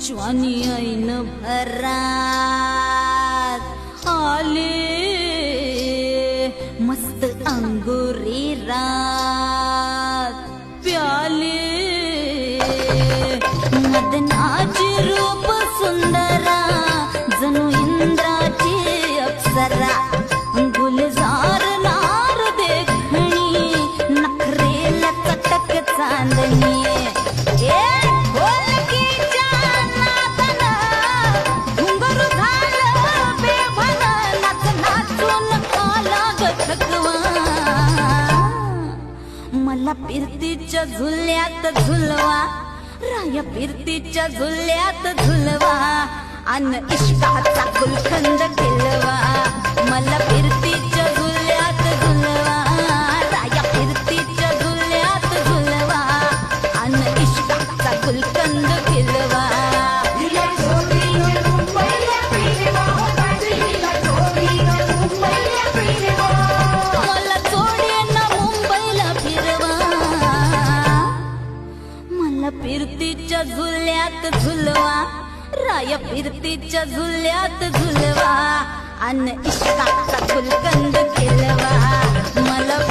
ज्वानी ऐन भरात आले मस्त अंगुरी रात प्याले मदनाची रूप सुंदरा जणू इंद्राची अप्सरा गुलजार नार देखणी नखरेला चटक चांदणी मला फिरतीच्या झुल्यात झुलवा राया फिरतीच्या झुल्यात झुलवा अन इश्काचा गुलखंद केलवा मला फिरतीच्या झुल्यात झुलवा राया फिरतीच्या झुल्यात झुलवा अन इश्काचा गुलखंद केलवा फिरतीच्या झुल्यात झुलवा राया फिरतीच्या झुल्यात झुलवा अन इश्काचा गुलकंद केलवा मला